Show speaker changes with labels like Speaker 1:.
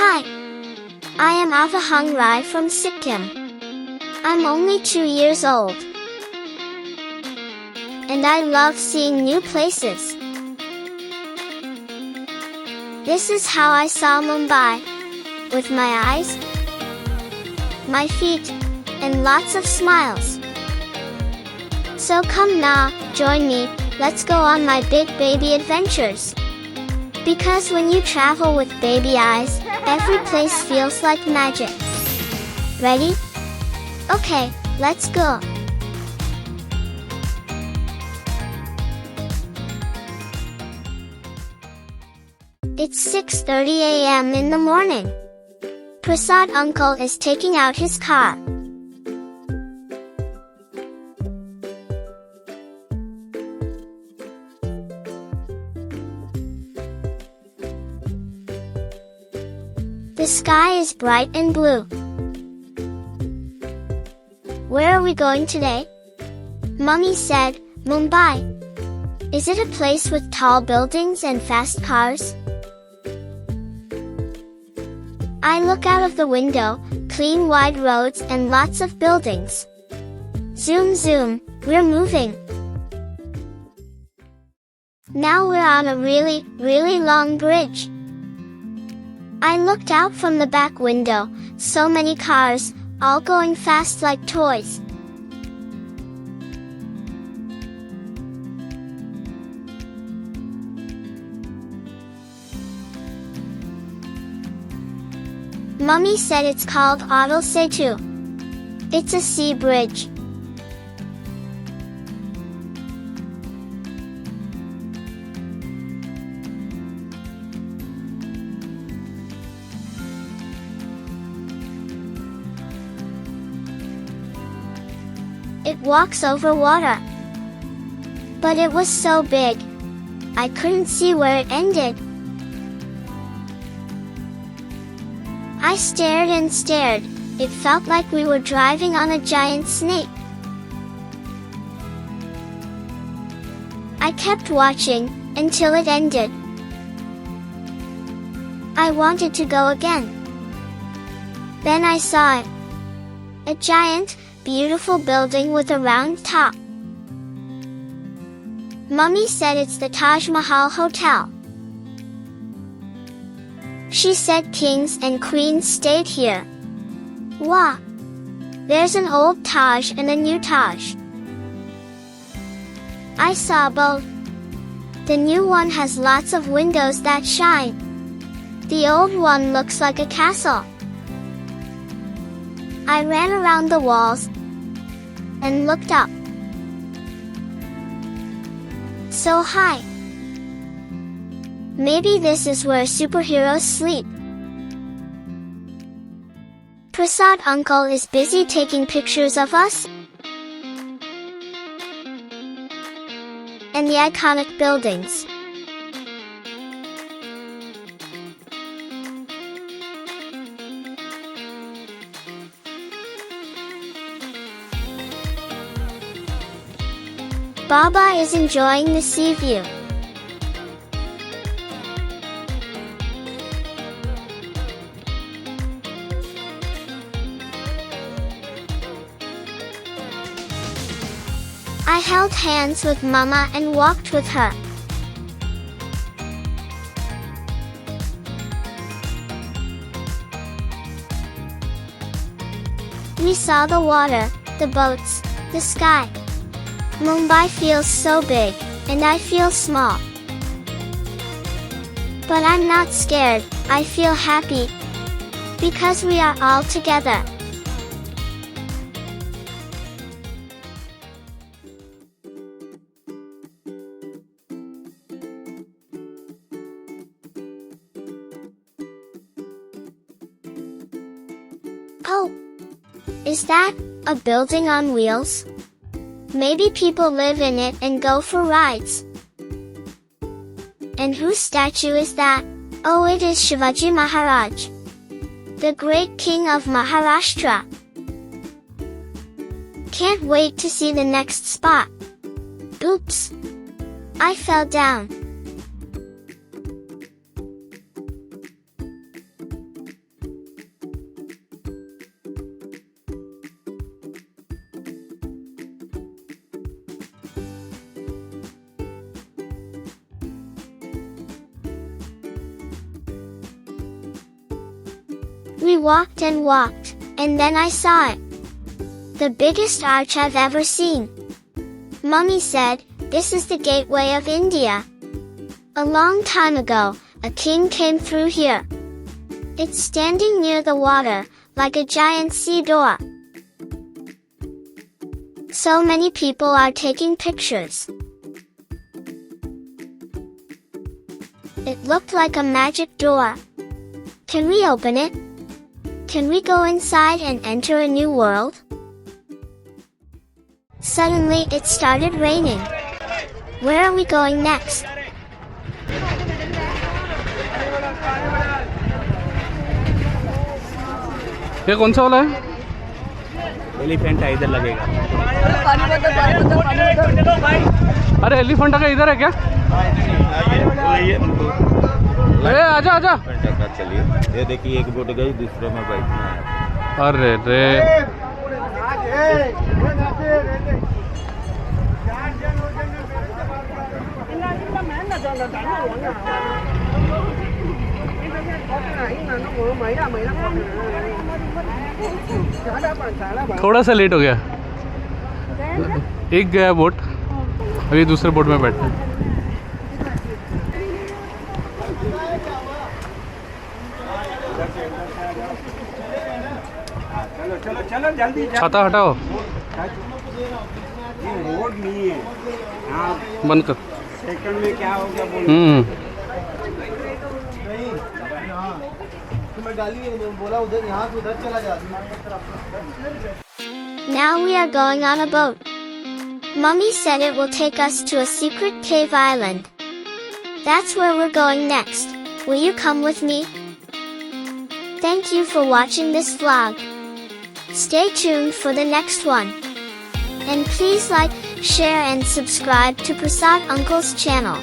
Speaker 1: Hi, I am Avahang Rai from Sikkim. I'm only 2 years old. And I love seeing new places. This is how I saw Mumbai. With my eyes, my feet, and lots of smiles. So come now, join me, let's go on my big baby adventures. Because when you travel with baby eyes, every place feels like magic. Ready? Okay, let's go. It's 6:30 a.m. in the morning. Prasad uncle is taking out his car. The sky is bright and blue. Where are we going today? Mummy said, Mumbai. Is it a place with tall buildings and fast cars? I look out of the window, clean wide roads and lots of buildings. Zoom zoom, we're moving. Now we're on a really, really long bridge. I looked out from the back window, so many cars, all going fast like toys. Mummy said it's called Atal Setu. It's a sea bridge. It walks over water. But it was so big, I couldn't see where it ended. I stared and stared, it felt like we were driving on a giant snake. I kept watching, until it ended. I wanted to go again. Then I saw it. A giant, beautiful building with a round top. Mummy said it's the Taj Mahal Hotel. She said kings and queens stayed here. Wow! There's an old Taj and a new Taj. I saw both. The new one has lots of windows that shine. The old one looks like a castle. I ran around the walls and looked up. So high. Maybe this is where superheroes sleep. Prasad uncle is busy taking pictures of us and the iconic buildings. Baba is enjoying the sea view. I held hands with Mama and walked with her. We saw the water, the boats, the sky. Mumbai feels so big, and I feel small. But I'm not scared, I feel happy. Because we are all together. Oh! Is that a building on wheels? Maybe people live in it and go for rides. And whose statue is that? Oh, it is Shivaji Maharaj, the great king of Maharashtra. Can't wait to see the next spot. Oops! I fell down. We walked and walked, and then I saw it. The biggest arch I've ever seen. Mummy said, "This is the gateway of India. A long time ago, a king came through here. It's standing near the water, like a giant sea door." So many people are taking pictures. It looked like a magic door. Can we open it? Can we go inside and enter a new world? Suddenly it started raining. Where are we going next?
Speaker 2: ये कौन सा वाला है?
Speaker 3: Elephant है, इधर लगेगा।
Speaker 2: अरे elephant का इधर है क्या? आजा आजा।
Speaker 3: चलिए, ये देखिए एक बोट गई, दूसरे में बैठना है।
Speaker 2: अरे रे, थोड़ा सा लेट हो गया। एक गया बोट, अभी दूसरे बोट में बैठते हैं।
Speaker 3: चलो चलो जल्दी।
Speaker 2: छाता हटाओ,
Speaker 3: रोड नहीं है,
Speaker 2: बंद कर।
Speaker 3: सेकंड में क्या हो गया बोल।
Speaker 1: Now we are going on a boat. Mummy said it will take us to a secret cave island. That's where we're going next. Will you come with me? Thank you for watching this vlog. Stay tuned for the next one. And please like, share and subscribe to Prasad Uncle's channel.